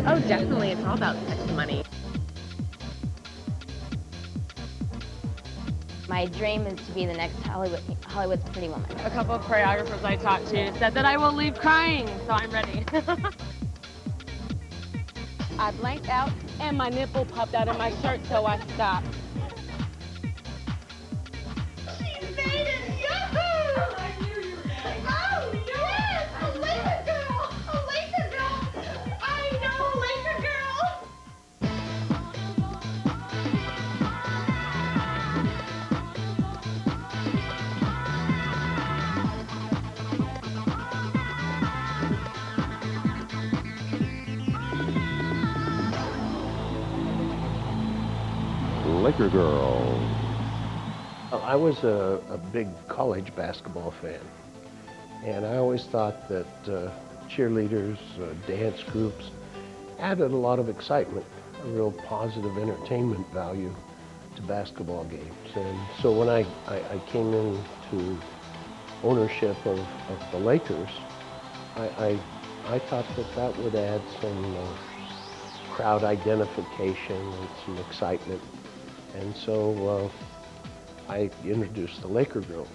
Oh, definitely. It's all about sex and money. My dream is to be the next Hollywood's Pretty Woman. A couple of choreographers I talked to said that I will leave crying, so I'm ready. I blanked out and my nipple popped out of my shirt, so I stopped. She made it! Yahoo! I knew you were saying that. Oh, yes! A Laker girl! A Laker girl! I know a Laker girl! Laker Girl. I was a big college basketball fan, and I always thought that cheerleaders, dance groups added a lot of excitement, a real positive entertainment value to basketball games. And so when I came into ownership of the Lakers, I thought that would add some crowd identification and some excitement. And so I introduced the Laker Girls.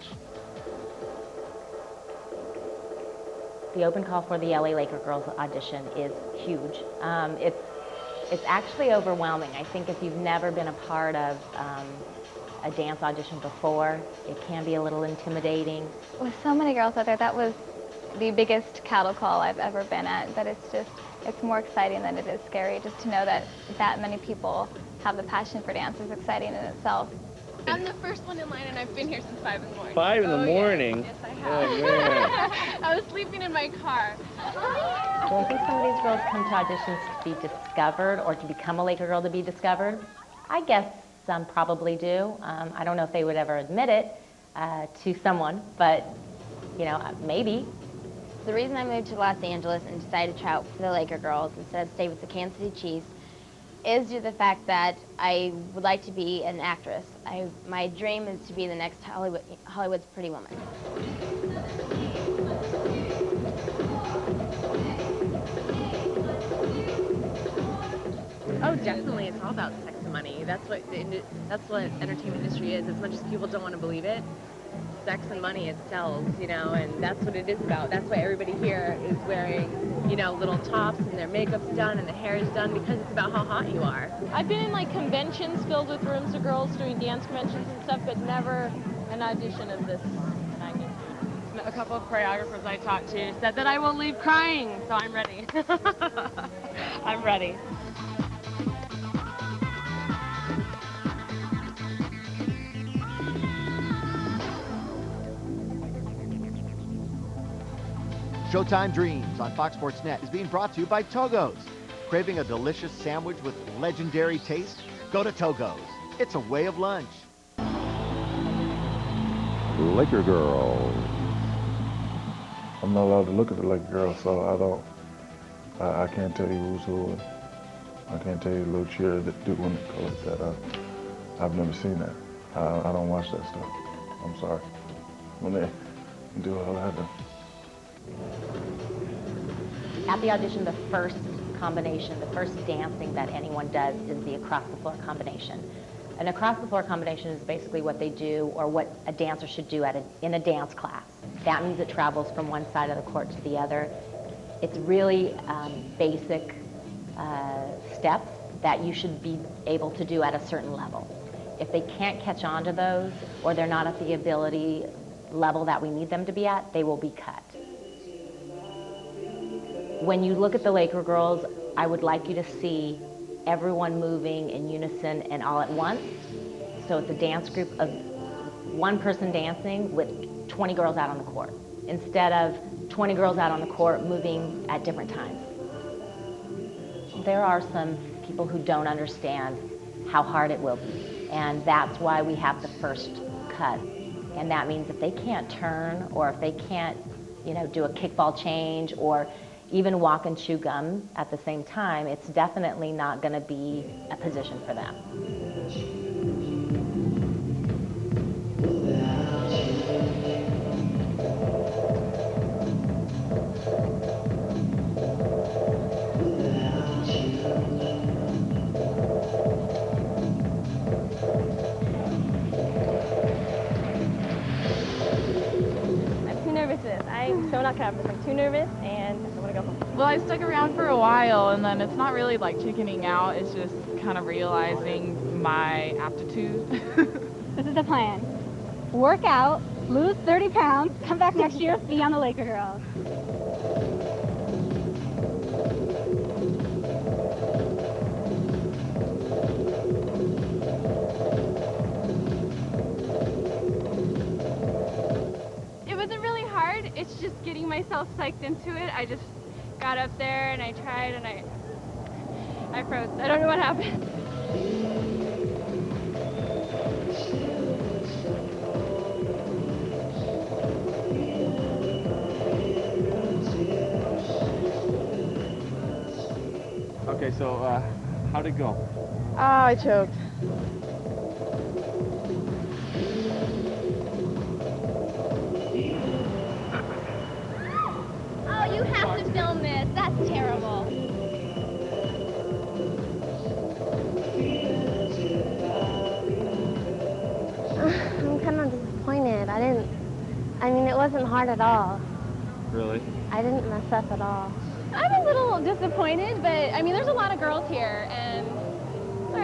The open call for the LA Laker Girls audition is huge. It's actually overwhelming. I think if you've never been a part of a dance audition before, it can be a little intimidating. With so many girls out there, that was the biggest cattle call I've ever been at. That it's more exciting than it is scary. Just to know that many people have the passion for dance is exciting in itself. I'm the first one in line, and I've been here since 5 in the morning. 5 in the morning? Yes, I have. Oh, man. I was sleeping in my car. Do I think some of these girls come to auditions to be discovered or to become a Laker girl to be discovered? I guess some probably do. I don't know if they would ever admit it to someone, but, you know, maybe. The reason I moved to Los Angeles and decided to try out for the Laker Girls instead of stay with the Kansas City Chiefs is due to the fact that I would like to be an actress. My dream is to be the next Hollywood's Pretty Woman. Oh, definitely. It's all about sex and money. That's what entertainment industry is. As much as people don't want to believe it, sex and money, it sells, you know, and that's what it is about. That's why everybody here is wearing, you know, little tops and their makeup's done and the hair is done because it's about how hot you are. I've been in like conventions filled with rooms of girls doing dance conventions and stuff, but never an audition of this magnitude. A couple of choreographers I talked to said that I will leave crying, so I'm ready. I'm ready. Showtime Dreams on Fox Sports Net is being brought to you by Togo's. Craving a delicious sandwich with legendary taste? Go to Togo's. It's a way of lunch. Laker Girl. I'm not allowed to look at the Laker Girls, so I can't tell you who's who. I can't tell you the little cheer that do when they go like that. I've never seen that. I don't watch that stuff. I'm sorry. When they do all that. At the audition, the first combination, the first dancing that anyone does is the across-the-floor combination. An across-the-floor combination is basically what they do or what a dancer should do in a dance class. That means it travels from one side of the court to the other. It's really basic steps that you should be able to do at a certain level. If they can't catch on to those or they're not at the ability level that we need them to be at, they will be cut. When you look at the Laker Girls, I would like you to see everyone moving in unison and all at once. So it's a dance group of one person dancing with 20 girls out on the court, instead of 20 girls out on the court moving at different times. There are some people who don't understand how hard it will be, and that's why we have the first cut. And that means if they can't turn, or if they can't, you know, do a kickball change, or even walk and chew gum at the same time, it's definitely not going to be a position for them. I'm so not nervous. I'm too nervous, and I want to go home. Well, I stuck around for a while, and then it's not really like chickening out. It's just kind of realizing my aptitude. This is the plan. Work out, lose 30 pounds, come back next year, be on the Laker Girls. It wasn't really hard. It's just getting myself psyched into it. I just got up there and I tried and I froze. I don't know what happened. Okay, so how'd it go? Ah, I choked. Oh, you have to film this. That's terrible. I'm kind of disappointed. I mean, it wasn't hard at all. Really? I didn't mess up at all. I'm a little disappointed, but I mean, there's a lot of girls here, and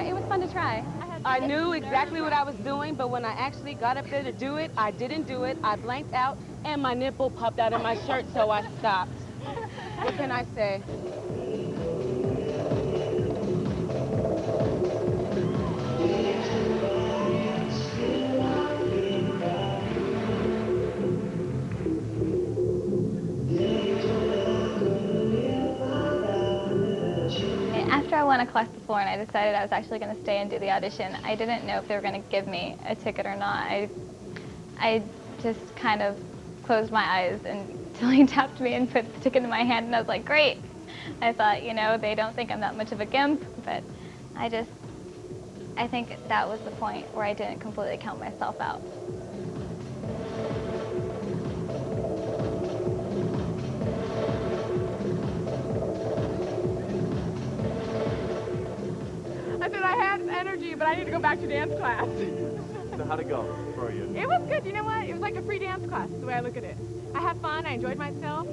it was fun to try. I knew exactly what I was doing, but when I actually got up there to do it, I didn't do it. I blanked out, and my nipple popped out of my shirt, so I stopped. What can I say? After I won across the floor and I decided I was actually going to stay and do the audition, I didn't know if they were going to give me a ticket or not. I just kind of closed my eyes until he tapped me and put the ticket in my hand, and I was like, great. I thought, you know, they don't think I'm that much of a gimp, but I think that was the point where I didn't completely count myself out. I said I had energy, but I need to go back to dance class. So how'd it go for you? It was good. You know what? It was like a free dance class, the way I look at it. I had fun. I enjoyed myself.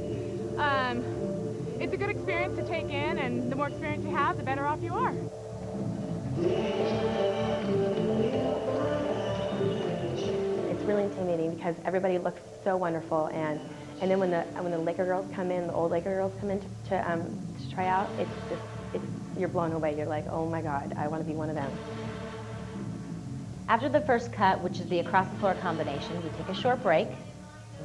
It's a good experience to take in, and the more experience you have, the better off you are. It's really intimidating because everybody looks so wonderful, and then when the Laker girls come in, the old Laker girls come in to try out, you're blown away. You're like, oh my God, I want to be one of them. After the first cut, which is the across the floor combination, we take a short break.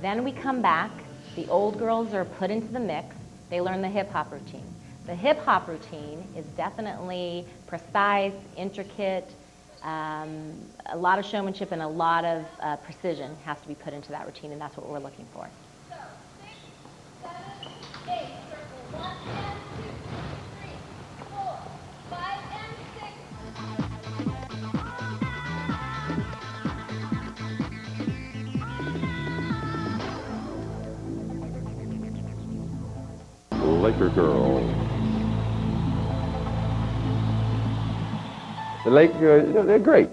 Then we come back. The old girls are put into the mix. They learn the hip hop routine. The hip hop routine is definitely precise, intricate. A lot of showmanship and a lot of precision has to be put into that routine, and that's what we're looking for. Laker Girls. The Laker girls, you know, they're great.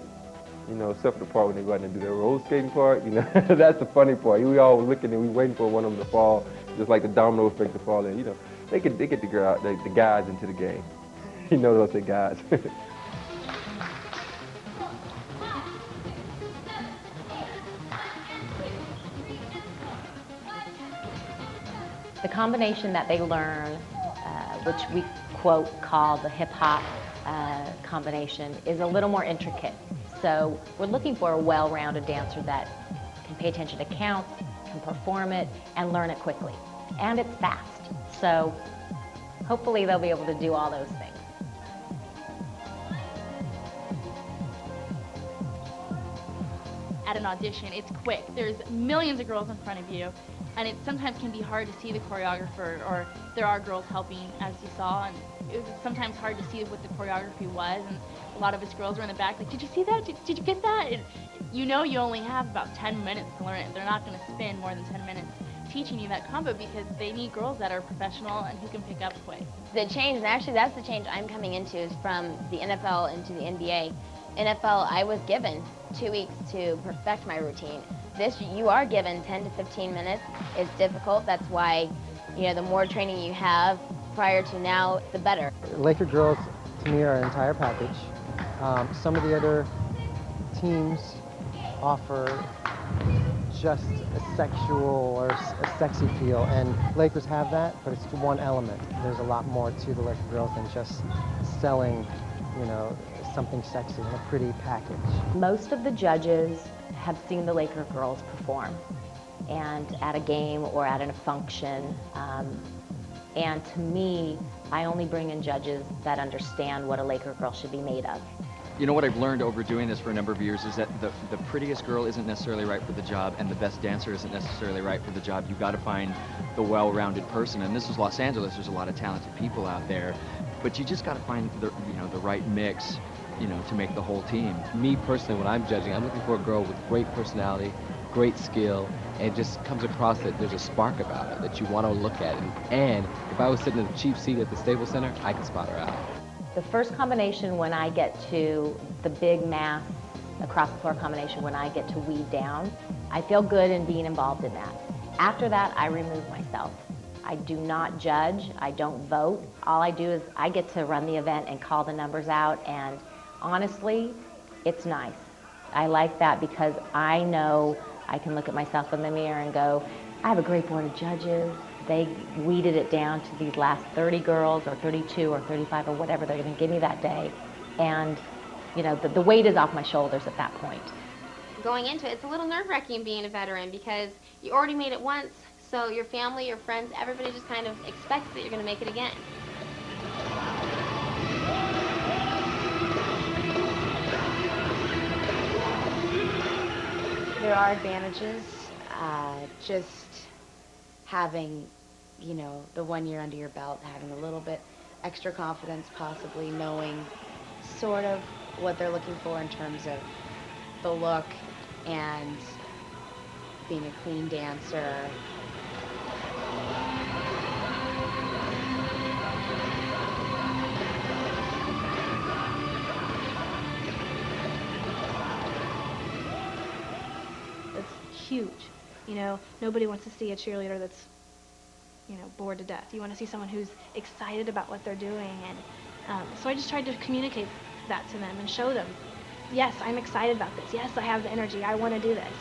You know, except for the part when they go out and do their roller skating part, you know, that's the funny part. We all looking and we waiting for one of them to fall, just like the domino effect to fall in. You know, they get the guys into the game. You know those guys. The combination that they learn, which we quote call the hip hop combination, is a little more intricate. So we're looking for a well-rounded dancer that can pay attention to counts, can perform it, and learn it quickly. And it's fast. So hopefully they'll be able to do all those things. At an audition, it's quick. There's millions of girls in front of you, and it sometimes can be hard to see the choreographer, or there are girls helping, as you saw, and it was sometimes hard to see what the choreography was, and a lot of us girls were in the back like, did you see that? Did you get that? And you know you only have about 10 minutes to learn it. They're not going to spend more than 10 minutes teaching you that combo because they need girls that are professional and who can pick up quick. The change, and actually that's the change I'm coming into, is from the NFL into the NBA. NFL, I was given 2 weeks to perfect my routine. this, you are given 10 to 15 minutes. It's difficult. That's why, the more training you have prior to now, the better. Laker girls, to me, are an entire package. Some of the other teams offer just a sexual or a sexy feel, and Lakers have that, but it's one element. There's a lot more to the Laker girls than just selling, something sexy and a pretty package. Most of the judges have seen the Laker girls perform, and at a game or at a function. And to me, I only bring in judges that understand what a Laker girl should be made of. You know what I've learned over doing this for a number of years is that the prettiest girl isn't necessarily right for the job, and the best dancer isn't necessarily right for the job. You've got to find the well-rounded person, and this is Los Angeles. There's a lot of talented people out there, but you just got to find the right mix, to make the whole team. Me personally, when I'm judging, I'm looking for a girl with great personality, great skill, and it just comes across that there's a spark about her that you want to look at. And if I was sitting in a cheap seat at the Staples Center, I can spot her out. The first combination, when I get to the big mass across the floor combination, when I get to weed down, I feel good in being involved in that. After that, I remove myself. I do not judge. I don't vote. All I do is I get to run the event and call the numbers out, and honestly, it's nice. I like that because I know I can look at myself in the mirror and go, I have a great board of judges. They weeded it down to these last 30 girls or 32 or 35 or whatever they're going to give me that day. And, the weight is off my shoulders at that point. Going into it, it's a little nerve-wracking being a veteran because you already made it once, so your family, your friends, everybody just kind of expects that you're going to make it again. There are advantages, just having, the 1 year under your belt, having a little bit extra confidence, possibly knowing sort of what they're looking for in terms of the look and being a clean dancer. Huge. Nobody wants to see a cheerleader that's, bored to death. You want to see someone who's excited about what they're doing. And so I just tried to communicate that to them and show them, yes, I'm excited about this. Yes, I have the energy. I want to do this.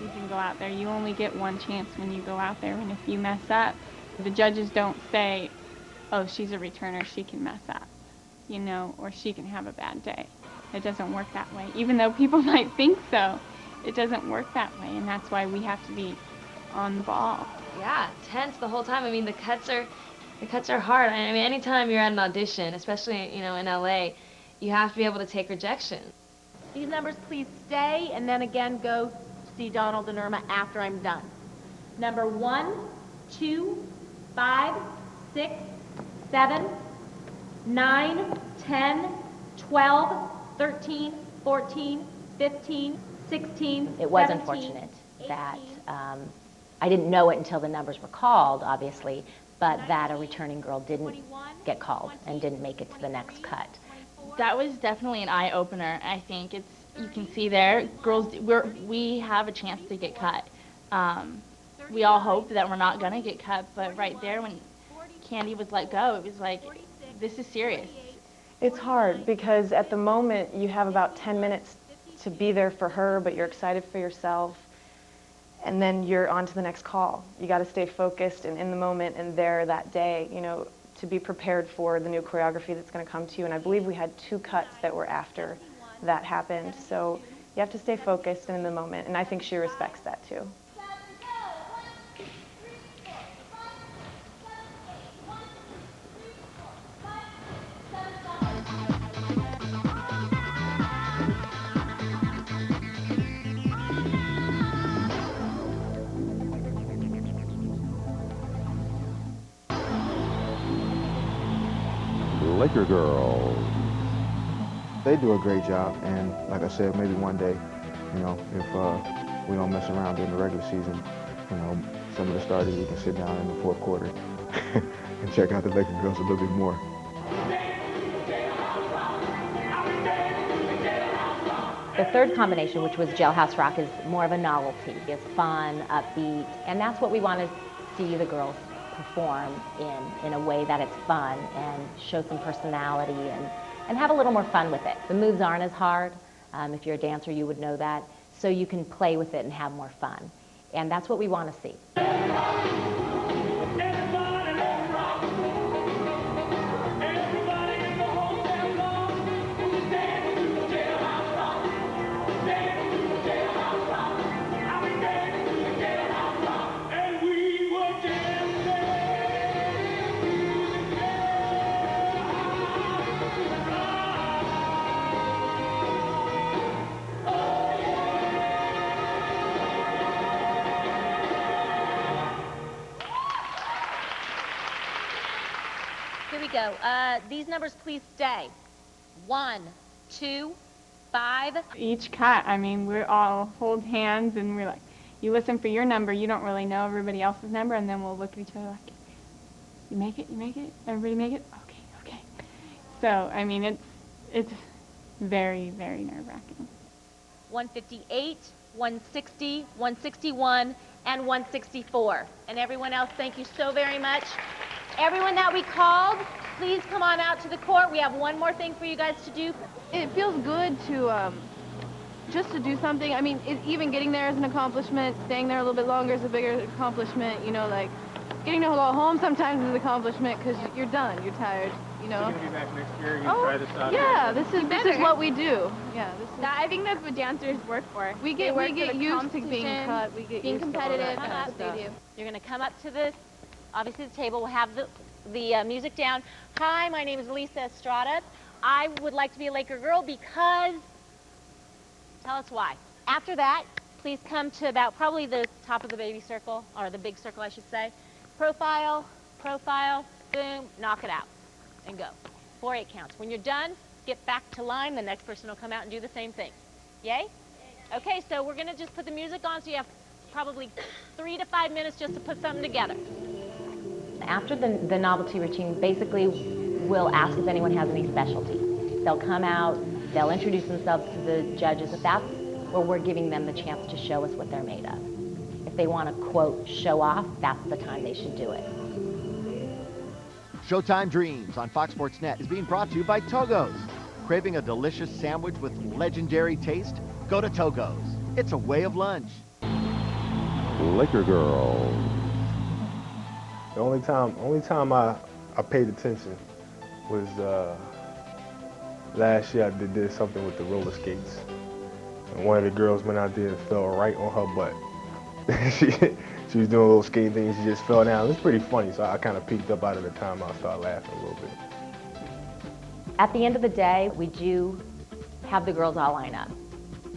You can go out there. You only get one chance when you go out there, and if you mess up, the judges don't say, oh, she's a returner, she can mess up, or she can have a bad day. It doesn't work that way. Even though people might think so, it doesn't work that way, and that's why we have to be on the ball. Yeah, tense the whole time. I mean, the cuts are hard. I mean, anytime you're at an audition, especially, in LA, you have to be able to take rejection. These numbers, please stay, and then again go see Donald and Irma after I'm done. Number 1, 2, 5, 6, 7, 9, 10, 12, 13, 14, 15, 16, It was 17, unfortunate that I didn't know it until the numbers were called, obviously, but that a returning girl didn't get called and didn't make it to the next cut. That was definitely an eye-opener. I think you can see there, girls, we have a chance to get cut. We all hope that we're not going to get cut, but right there when Candy was let go, it was like, this is serious. It's hard because at the moment you have about 10 minutes to be there for her, but you're excited for yourself, and then you're on to the next call. You got to stay focused and in the moment and there that day, to be prepared for the new choreography that's going to come to you. And I believe we had 2 cuts that were after that happened, so you have to stay focused and in the moment, and I think she respects that too. Laker Girls. They do a great job, and like I said, maybe one day, if we don't mess around during the regular season, some of the starters we can sit down in the fourth quarter and check out the Laker girls a little bit more. The third combination, which was Jailhouse Rock, is more of a novelty. It's fun, upbeat, and that's what we want to see the girls perform in a way that it's fun and show some personality and have a little more fun with it. The moves aren't as hard. If you're a dancer, you would know that. So you can play with it and have more fun. And that's what we want to see. Here we go. These numbers, please stay. 1, 2, 5. Each cut, I mean, we're all hold hands and we're like, you listen for your number, you don't really know everybody else's number, and then we'll look at each other like, you make it, everybody make it? Okay, okay. So, I mean, it's very, very nerve-wracking. 158, 160, 161, and 164. And everyone else, thank you so very much. Everyone that we called, please come on out to the court. We have one more thing for you guys to do. It feels good to just to do something. I mean, even getting there is an accomplishment. Staying there a little bit longer is a bigger accomplishment. You know, like getting to go home sometimes is an accomplishment because you're done, you're tired. You know. You're gonna be back next year. You're gonna try this out. Yeah, this is what we do. Yeah, this is. I think that's what dancers work for. We get used to being cut. We get being used competitive. To all that They stuff. do. You're going to come up to the, obviously the table. We'll have the music down. Hi, my name is Lisa Estrada. I would like to be a Laker girl because, tell us why. After that, please come to about probably the top of the baby circle, or the big circle I should say. Profile, profile, boom, knock it out, and go. 4-8 counts. When you're done, get back to line. The next person will come out and do the same thing. Yay? Okay, so we're going to just put the music on, so you have probably 3 to 5 minutes just to put something together. After the novelty routine, basically we'll ask if anyone has any specialty. They'll come out, they'll introduce themselves to the judges. If that's where we're giving them the chance to show us what they're made of. If they want to, quote, show off, that's the time they should do it. Showtime Dreams on Fox Sports Net is being brought to you by Togo's. Craving a delicious sandwich with legendary taste? Go to Togo's. It's a way of lunch. Laker Girls. The only time I paid attention was last year. I did something with the roller skates, and one of the girls went out there and fell right on her butt. she was doing a little skating thing, and she just fell down. It was pretty funny, so I kind of peeked up out of the time. I started laughing a little bit. At the end of the day, we do have the girls all line up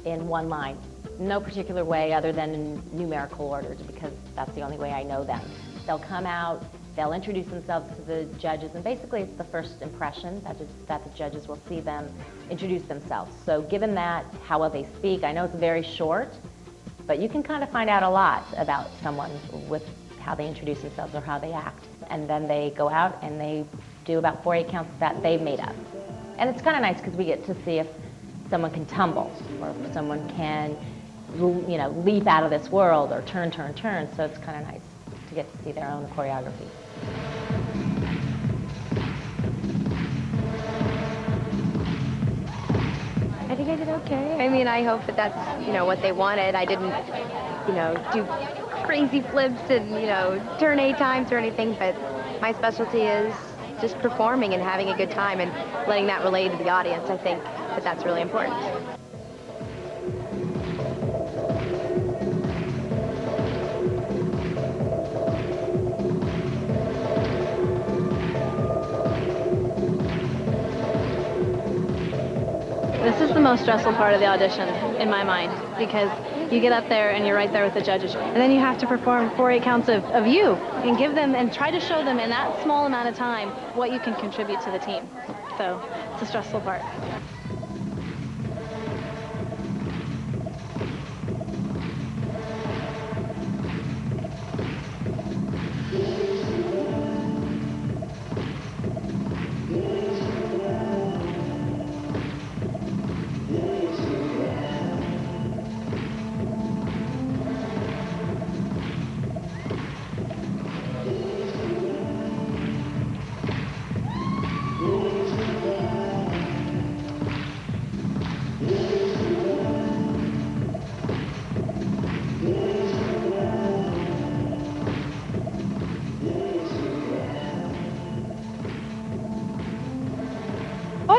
in one line. No particular way other than in numerical order, because that's the only way I know them. They'll come out, they'll introduce themselves to the judges, and basically it's the first impression that the judges will see them introduce themselves. So given that, how well they speak, I know it's very short, but you can kind of find out a lot about someone with how they introduce themselves or how they act. And then they go out and they do about 4-8 counts that they've made up. And it's kind of nice because we get to see if someone can tumble or if someone can, you know, leap out of this world or turn. So it's kind of nice to get to see their own choreography. I think I did okay. I mean, I hope that that's, you know, what they wanted. I didn't, you know, do crazy flips and, you know, turn 8 times or anything, but my specialty is just performing and having a good time and letting that relate to the audience. I think that that's really important. This is the most stressful part of the audition, in my mind, because you get up there and you're right there with the judges, and then you have to perform 4-8 counts of you, and give them, and try to show them in that small amount of time what you can contribute to the team. So, it's a stressful part.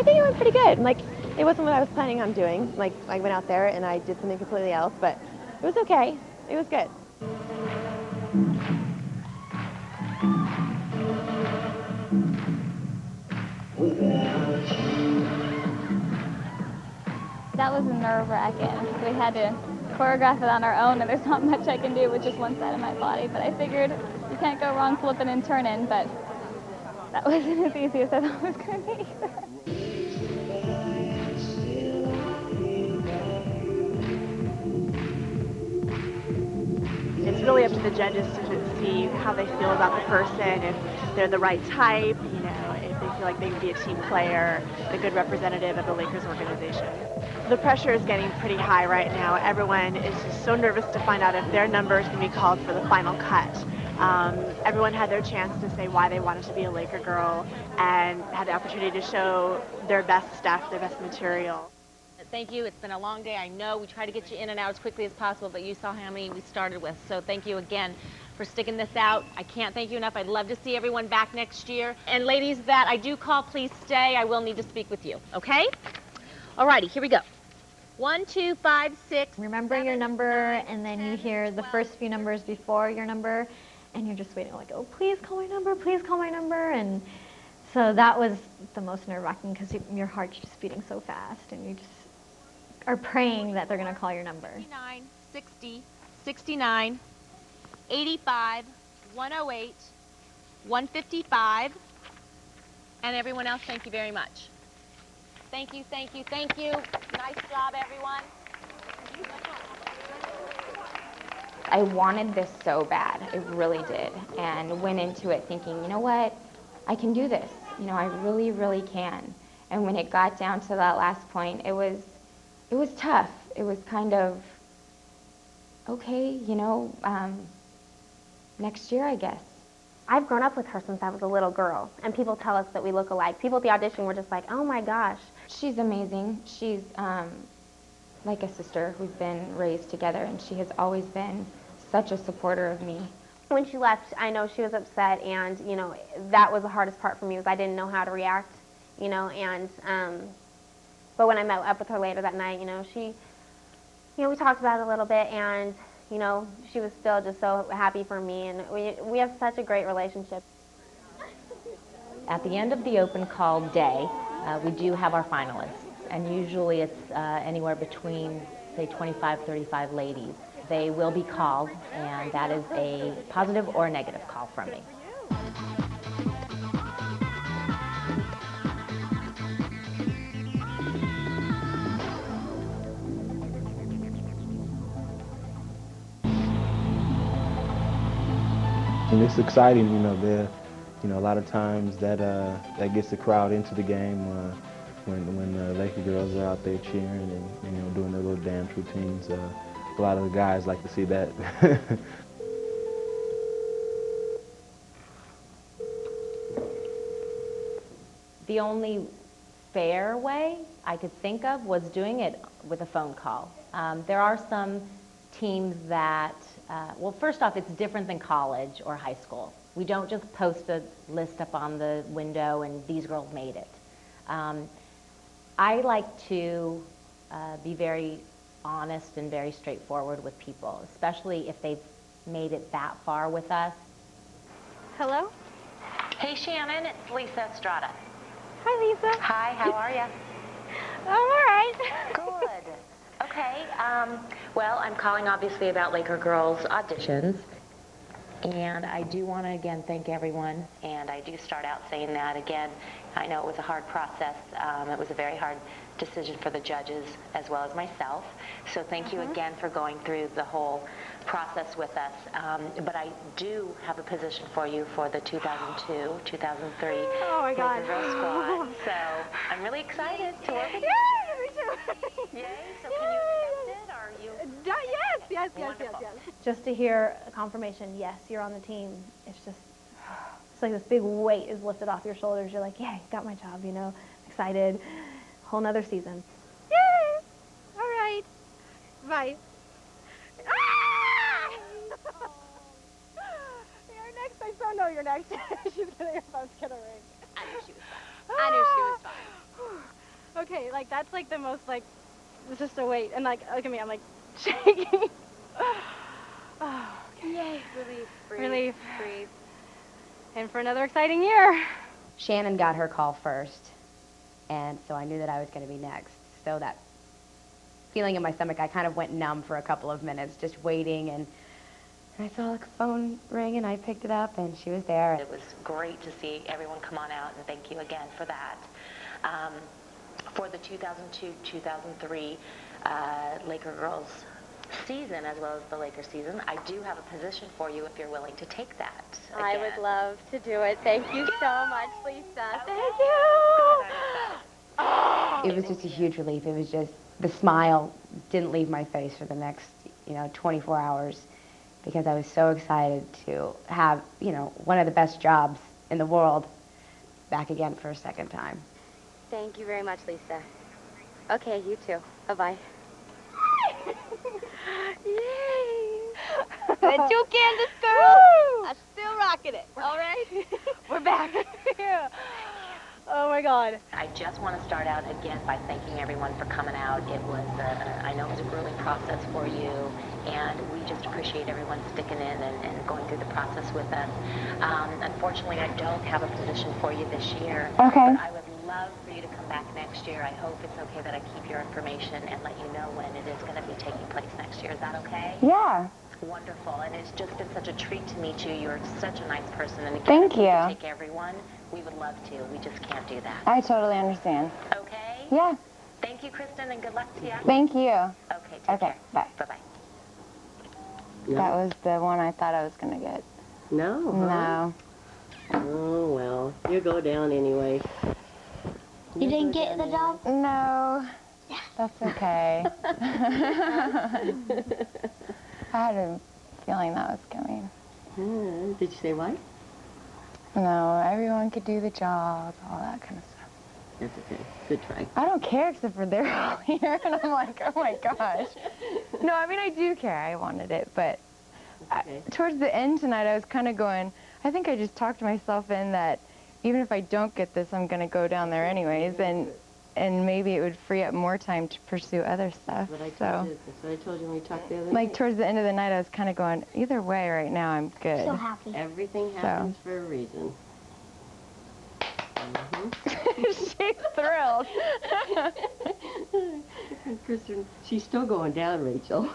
I think it went pretty good. Like, it wasn't what I was planning on doing. Like, I went out there and I did something completely else, but it was okay. It was good. That was nerve-wracking because we had to choreograph it on our own, and there's not much I can do with just one side of my body. But I figured you can't go wrong flipping and turning, but that wasn't as easy as I thought it was going to be. It's really up to the judges to see how they feel about the person, if they're the right type, you know, if they feel like they would be a team player, a good representative of the Lakers organization. The pressure is getting pretty high right now. Everyone is just so nervous to find out if their number is going to be called for the final cut. Everyone had their chance to say why they wanted to be a Laker girl and had the opportunity to show their best stuff, their best material. Thank you. It's been a long day. I know we try to get you in and out as quickly as possible, but you saw how many we started with. So thank you again for sticking this out. I can't thank you enough. I'd love to see everyone back next year. And ladies that I do call, please stay. I will need to speak with you, okay? Alrighty, here we go. 1, 2, 5, 6. Remember your number, and then you hear the first few numbers before your number, and you're just waiting like, oh, please call my number, please call my number. And so that was the most nerve-wracking because your heart's just beating so fast, and you just are praying that they're going to call your number. 59, 60, 69, 85, 108, 155. And everyone else, thank you very much. Thank you, thank you, thank you. Nice job, everyone. I wanted this so bad, I really did, and went into it thinking, you know what, I can do this. You know, I really, really can. And when it got down to that last point, it was tough. It was kind of, okay, you know, next year, I guess. I've grown up with her since I was a little girl, and people tell us that we look alike. People at the audition were just like, oh my gosh. She's amazing. She's like a sister. We've been raised together, and she has always been such a supporter of me. When she left, I know she was upset, and, you know, that was the hardest part for me, was I didn't know how to react, you know, and, but when I met up with her later that night, you know, we talked about it a little bit, and, you know, she was still just so happy for me, and we have such a great relationship. At the end of the open call day, we do have our finalists, and usually it's anywhere between, say, 25, 35 ladies. They will be called, and that is a positive or a negative call from me. And it's exciting, you know. A lot of times that gets the crowd into the game when the Laker girls are out there cheering and doing their little dance routines. A lot of the guys like to see that. The only fair way I could think of was doing it with a phone call. There are some teams that, well, first off, it's different than college or high school. We don't just post a list up on the window and these girls made it. I like to be very honest and very straightforward with people, especially if they've made it that far with us. Hello? Hey, Shannon, it's Lisa Estrada. Hi, Lisa. Hi, how are you? I'm all right. Good. Okay, well, I'm calling obviously about Laker Girls auditions. And I do want to, again, thank everyone. And I do start out saying that again. I know it was a hard process. It was a very hard decision for the judges as well as myself. So thank you again for going through the whole process with us. But I do have a position for you for the 2002, 2003 Laker Girls squad. So I'm really excited to work with you. Yay, me too. Yay, so can you accept it? Or are you? Yes. Just to hear a confirmation, yes, you're on the team. It's like this big weight is lifted off your shoulders. You're like, yay, got my job, you know, excited. Whole nother season. Yay! All right. Bye. Ah! You're next. I so know you're next. She's gonna, her phone's gonna ring. I knew she was fine. I knew she was fine. okay, like that's like the most like, it's just a weight, and like look at me, I'm like shaking. Oh, okay. Yay, relief, breathe, Relief. breathe. And for another exciting year. Shannon got her call first, and so I knew that I was going to be next. So that feeling in my stomach, I kind of went numb for a couple of minutes, just waiting, and I saw the phone ring, and I picked it up, and she was there. It was great to see everyone come on out, and thank you again for that. For the 2002-2003 Laker girls season, as well as the Lakers season, I do have a position for you if you're willing to take that. I again. would love to do it. Thank you so much, Lisa. Thank you. It was just a huge relief. It was just, the smile didn't leave my face for the next, 24 hours, because I was so excited to have, one of the best jobs in the world back again for a second time. Thank you very much, Lisa. Okay, you too. Bye-bye. Yay! Good job, Candace girl. I'm still rocking it. All right? We're back. Yeah. Oh my God. I just want to start out again by thanking everyone for coming out. It was, I know it was a grueling process for you, and we just appreciate everyone sticking in and going through the process with us. Unfortunately, I don't have a position for you this year. Okay. But I would love for you to come back next year. I hope it's okay that I keep your information and let you know when it is going to be taking place next year. Is that okay? Yeah. Wonderful, and it's just been such a treat to meet you. You're such a nice person, and again, Thank if we could you. take everyone, we would love to. We just can't do that. I totally understand. Okay? Yeah. Thank you, Kristen, and good luck to you. Thank you. Okay, take care. Bye. Bye-bye. That was the one I thought I was going to get. No, huh? No. Oh, well, you go down anyway. You didn't get the job? No. Yeah. That's okay. I had a feeling that was coming. Did you say why? No, everyone could do the job, all that kind of stuff. That's okay. Good try. I don't care except for they're all here, and I'm like, oh my gosh. No, I mean, I do care. I wanted it, but towards the end tonight, I was kind of going, I think I just talked myself in that even if I don't get this, I'm going to go down there anyways, and maybe it would free up more time to pursue other stuff. That's what I told you when we talked the other day. Like, towards the end of the night, I was kind of going, either way right now, I'm good. So happy. Everything happens for a reason. She's thrilled. Kristen, she's still going down, Rachel.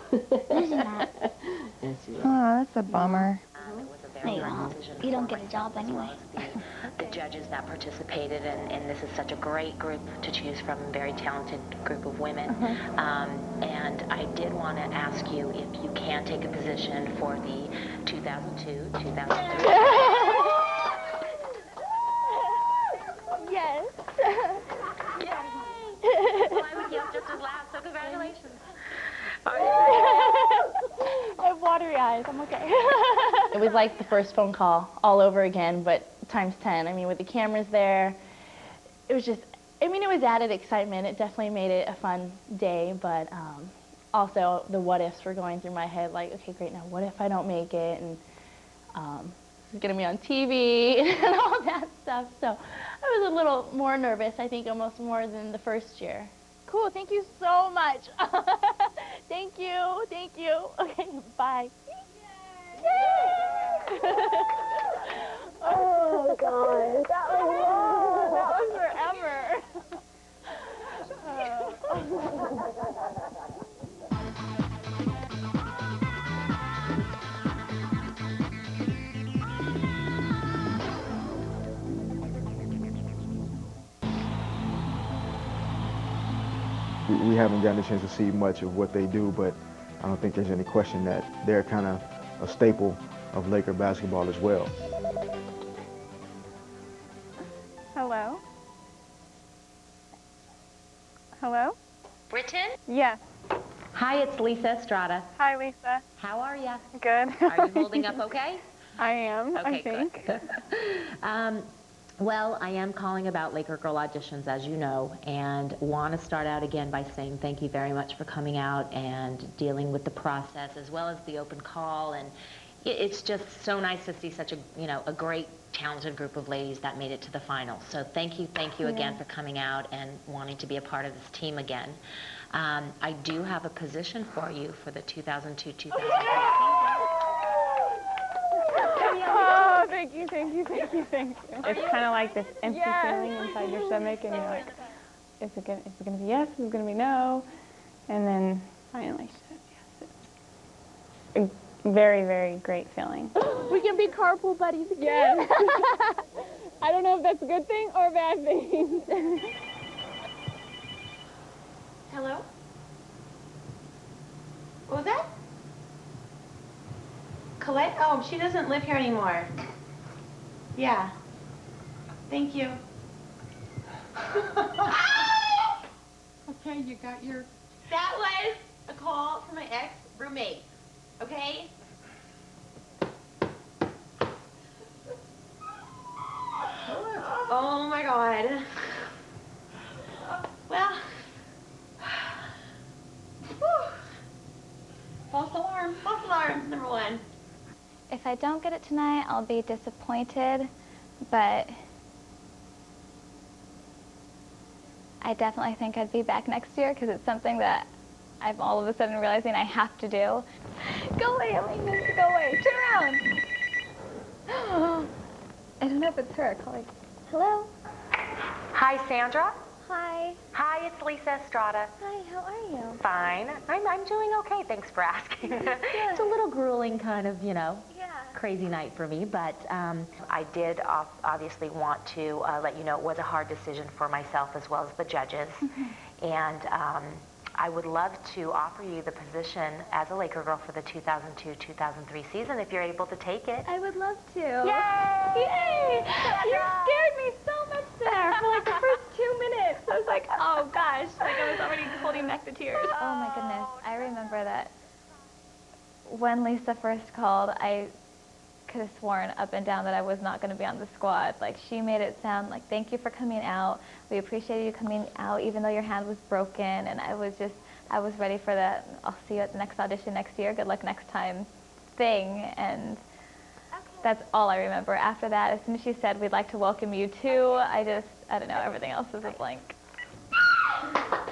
Isn't that? Yes, she is. Oh, that's a bummer. Very hard decision. You don't get a job anyway. The judges that participated, and this is such a great group to choose from, a very talented group of women. And I did want to ask you if you can take a position for the 2002-2003. Yes. Yes. Well, I would yell just as loud, so congratulations. I have watery eyes. I'm okay. It was like the first phone call all over again, but times 10. I mean, with the cameras there, it was just, I mean, it was added excitement. It definitely made it a fun day, but also the what ifs were going through my head, like, okay, great, now what if I don't make it? And it's going to be on TV and all that stuff. So I was a little more nervous, I think, almost more than the first year. Cool. Thank you so much. Thank you. Thank you. Okay, bye. Yay! Oh, God. That was long. That was forever. We haven't gotten a chance to see much of what they do, but I don't think there's any question that they're kind of a staple of Laker basketball as well. Hello? Hello? Britton? Yes. Hi, it's Lisa Estrada. Hi, Lisa. How are you? Good. Are you holding up okay? I am, Okay, I think. Good. Well, I am calling about Laker Girl auditions, as you know, and want to start out again by saying thank you very much for coming out and dealing with the process, as well as the open call and it's just so nice to see such a, a great, talented group of ladies that made it to the finals. So thank you again for coming out and wanting to be a part of this team again. I do have a position for you for the 2002-2003 season. Oh, thank you, thank you, thank you, thank you. It's kind of like this empty feeling inside your stomach, and you're like, is it gonna be yes? Is it gonna be no? And then finally, yes. It's a very, very great feeling. We can be carpool buddies again. Yes. I don't know if that's a good thing or a bad thing. Hello? What was that? Colette? Oh, she doesn't live here anymore. Yeah. Thank you. Okay, you got your... That was a call from my ex-roommate, okay? Oh my God. Well, false alarm, number one. If I don't get it tonight, I'll be disappointed, but I definitely think I'd be back next year because it's something that I'm all of a sudden realizing I have to do. Go away, Elena, go away, turn around. I don't know if it's her. Call her. Hello? Hi, Sandra. Hi. Hi, it's Lisa Estrada. Hi, how are you? Fine. I'm doing okay, thanks for asking. It's a little grueling kind of, crazy night for me, but I did obviously want to let you know it was a hard decision for myself as well as the judges. And I would love to offer you the position as a Laker girl for the 2002-2003 season if you're able to take it. I would love to. Yay! Yay! You scared me so much there for like the first 2 minutes. I was like, oh gosh, like I was already holding back the tears. Oh my goodness. I remember that when Lisa first called, I could have sworn up and down that I was not going to be on the squad. Like, she made it sound like, thank you for coming out. We appreciate you coming out even though your hand was broken. And I was ready for that, I'll see you at the next audition next year, good luck next time thing. And that's all I remember. After that, as soon as she said, we'd like to welcome you too, I don't know, everything else was a blank. Oh my God,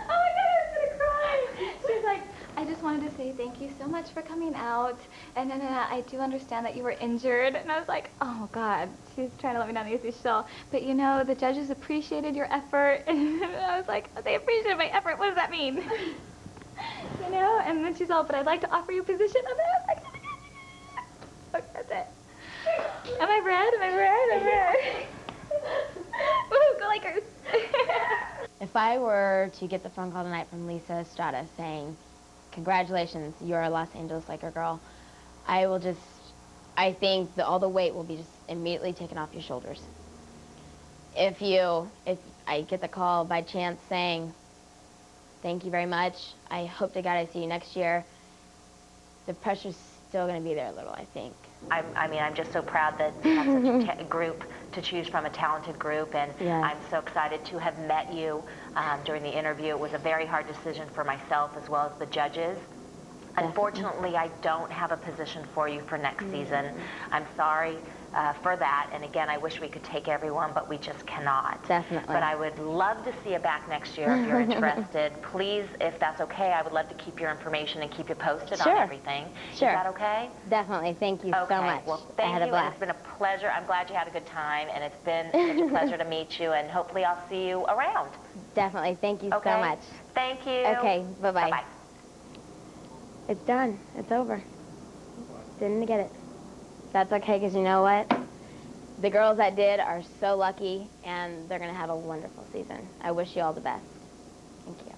I was gonna cry. She's like, I just wanted to say thank you so much for coming out, and then I do understand that you were injured. And I was like, oh God, she's trying to let me down the easy shell. But the judges appreciated your effort. And I was like, they appreciated my effort, what does that mean? And then she's all, but I'd like to offer you a position. And I was like, okay, that's it. Am I red? I'm red. Woohoo, go Lakers. If I were to get the phone call tonight from Lisa Estrada saying, congratulations, you're a Los Angeles Laker girl, I think all the weight will be just immediately taken off your shoulders. If I get the call by chance saying, thank you very much, I hope to God I see you next year, the pressure's still going to be there a little, I think. I'm just so proud that you have such a group to choose from, a talented group, and Yes. I'm so excited to have met you during the interview. It was a very hard decision for myself as well as the judges. Unfortunately, I don't have a position for you for next season. I'm sorry for that, and again, I wish we could take everyone, but we just cannot. Definitely. But I would love to see you back next year if you're interested. Please, if that's okay, I would love to keep your information and keep you posted on everything. Sure. Is that okay? Definitely. Thank you so much. Well, thank I had a you, and blast. it's been a pleasure. I'm glad you had a good time, and it's been such a pleasure to meet you, and hopefully I'll see you around. Definitely. Thank you so Okay? much. Thank you. Okay. Bye-bye. Bye-bye. It's done. It's over. Didn't get it. That's okay, because you know what? The girls that did are so lucky, and they're going to have a wonderful season. I wish you all the best. Thank you.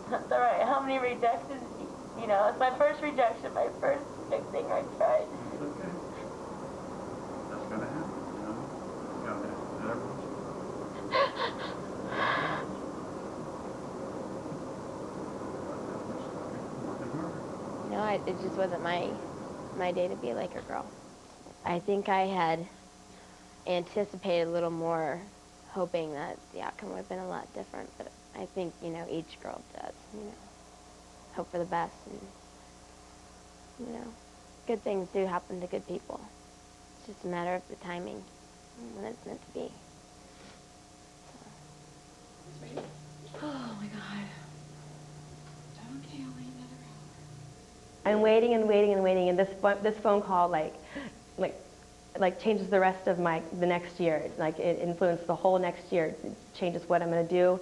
That's all right. How many rejections? It's my first rejection, my first big thing I tried. It's okay. That's gonna happen, It's gonna happen. It just wasn't my day to be a Laker girl. I think I had anticipated a little more, hoping that the outcome would have been a lot different. But I think, you know, each girl does, you know, hope for the best. And, you know, good things do happen to good people. It's just a matter of the timing when it's meant to be. Oh my God. I'm waiting and waiting and waiting, and this phone call like changes the rest of the next year. Like it influenced the whole next year. It changes what I'm going to do.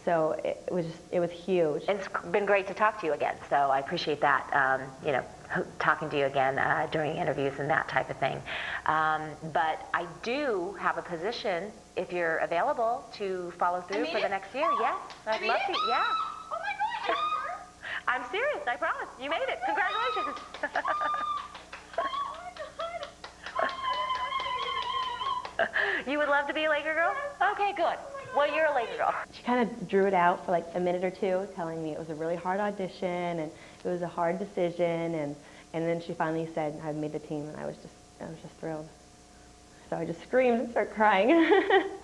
So it was huge. It's been great to talk to you again. So I appreciate that. You know, talking to you again during interviews and that type of thing. But I do have a position if you're available to follow through for the next year. Yes, I'd love to. Yeah. Oh my God, I'm serious, I promise. You made it. Congratulations. You would love to be a Laker girl? Okay, good. Well, you're a Laker girl. She kind of drew it out for like a minute or two, telling me it was a really hard audition and it was a hard decision, and then she finally said I've made the team, and I was just thrilled. So I just screamed and started crying.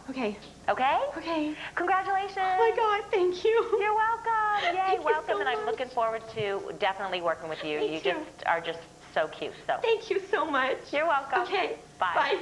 Okay. Okay? Okay. Congratulations. Oh my God, thank you. You're welcome. Yay, Thank you welcome. so And I'm much. looking forward to definitely working with you. Thank you. Just are just so cute. So Thank you so much. You're welcome. Okay. Bye. Bye.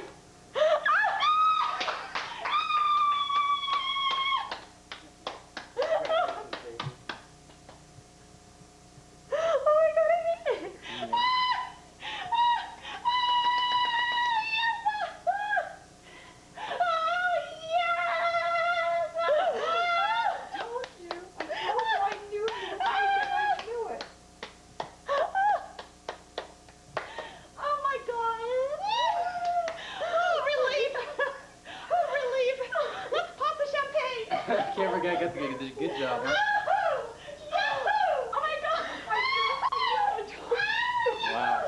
Can't forget, I got to get a good job. Huh? Wow.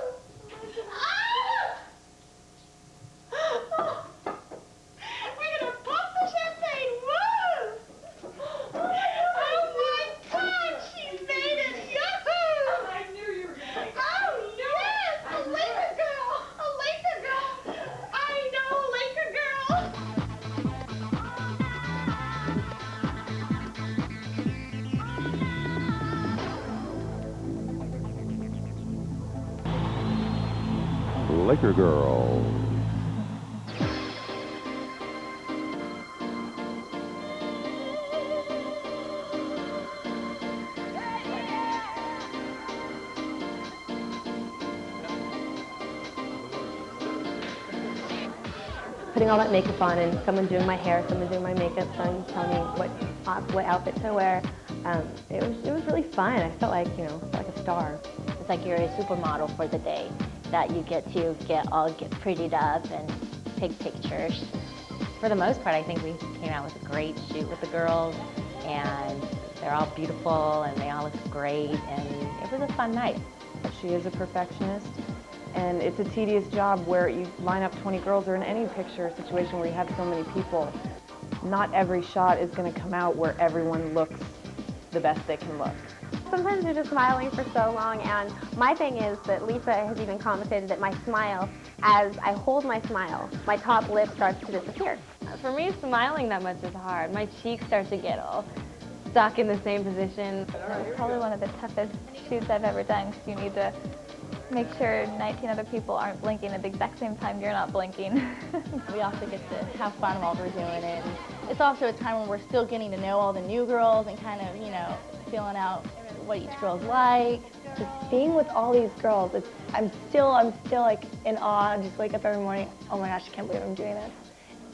Laker Girl. Putting all that makeup on and someone doing my hair, someone doing my makeup, someone telling me what outfit to wear. It was really fun. I felt like, you know, like a star. it's like you're a supermodel for the day, that you get to get prettied up and take pictures. For the most part, I think we came out with a great shoot with the girls, and they're all beautiful and they all look great, and it was a fun night. She is a perfectionist, and it's a tedious job where you line up 20 girls, or in any picture situation where you have so many people. Not every shot is going to come out where everyone looks the best they can look. Sometimes you're just smiling for so long, and my thing is that Lisa has even commented that my smile, as I hold my smile, my top lip starts to disappear. For me, smiling that much is hard. My cheeks start to get all stuck in the same position. It's probably one of the toughest shoots I've ever done, because you need to make sure 19 other people aren't blinking at the exact same time you're not blinking. We also get to have fun while we're doing it. And it's also a time when we're still getting to know all the new girls and kind of, you know, feeling out what each girl's like. Just being with all these girls, I'm still like in awe. I just wake up every morning, oh my gosh, I can't believe I'm doing this.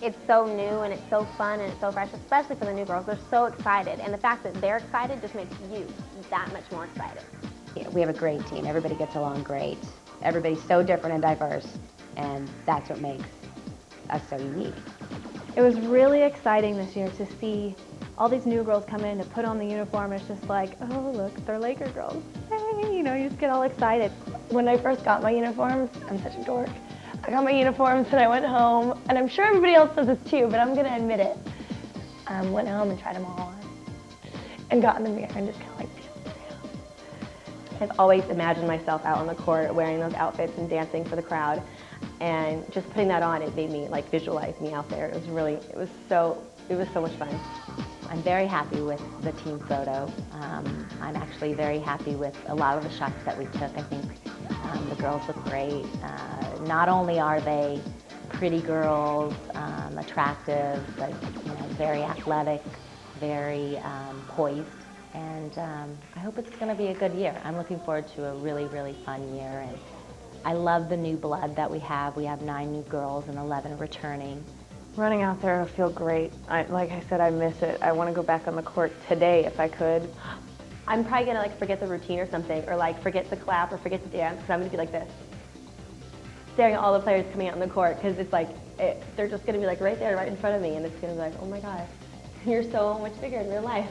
It's so new and it's so fun and it's so fresh, especially for the new girls. They're so excited, and the fact that they're excited just makes you that much more excited. Yeah, we have a great team. Everybody gets along great. Everybody's so different and diverse, and that's what makes us so unique. It was really exciting this year to see all these new girls come in to put on the uniform. It's just like, oh, look, they're Laker girls. Hey, you know, you just get all excited. When I first got my uniforms, I'm such a dork. I got my uniforms and I went home, and I'm sure everybody else does this too, but I'm going to admit it. Went home and tried them all on, and got in the mirror and just kind of like, I've always imagined myself out on the court wearing those outfits and dancing for the crowd. And just putting that on, it made me like visualize me out there. It was so much fun. I'm very happy with the team photo. I'm actually very happy with a lot of the shots that we took. I think the girls look great. Not only are they pretty girls, attractive, but very athletic, very poised, and I hope it's going to be a good year. I'm looking forward to a really, really fun year, and I love the new blood that we have. We have 9 new girls and 11 returning. Running out there will feel great. Like I said, I miss it. I want to go back on the court today if I could. I'm probably going to like forget the routine or something, or like forget the clap or forget the dance, because I'm going to be like this, staring at all the players coming out on the court, because it's like, they're just going to be like right there, right in front of me, and it's going to be like, oh my God, you're so much bigger in real life.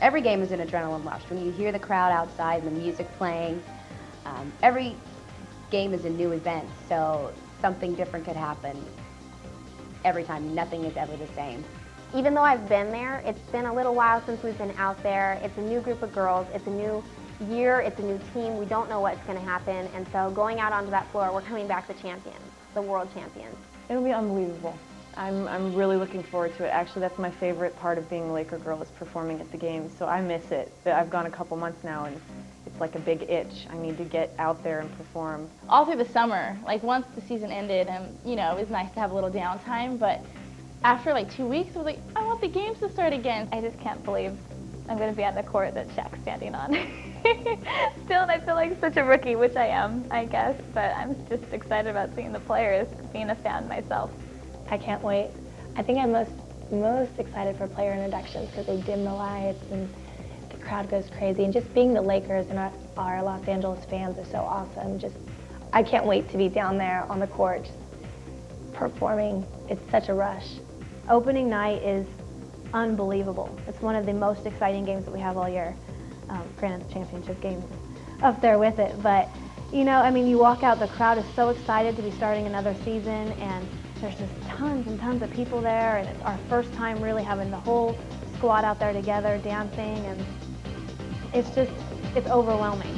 Every game is an adrenaline rush. When you hear the crowd outside and the music playing, every game is a new event, so something different could happen every time. Nothing is ever the same. Even though I've been there, it's been a little while since we've been out there. It's a new group of girls. It's a new year. It's a new team. We don't know what's going to happen. And so going out onto that floor, we're coming back the champions, the world champions. It'll be unbelievable. I'm really looking forward to it. Actually, that's my favorite part of being a Laker girl, is performing at the games. So I miss it. I've gone a couple months now, and it's like a big itch. I need to get out there and perform. All through the summer, like once the season ended, and it was nice to have a little downtime, but after like 2 weeks, I was like, I want the games to start again. I just can't believe I'm going to be on the court that Shaq's standing on. Still, and I feel like such a rookie, which I am, I guess, but I'm just excited about seeing the players, being a fan myself. I can't wait. I think I'm most excited for player introductions, because they dim the lights and the crowd goes crazy, and just being the Lakers and our Los Angeles fans is so awesome. I can't wait to be down there on the court just performing. It's such a rush. Opening night is unbelievable. It's one of the most exciting games that we have all year. Granted, the championship game is up there with it, but you walk out, the crowd is so excited to be starting another season, and there's just tons and tons of people there, and it's our first time really having the whole squad out there together dancing, and it's overwhelming.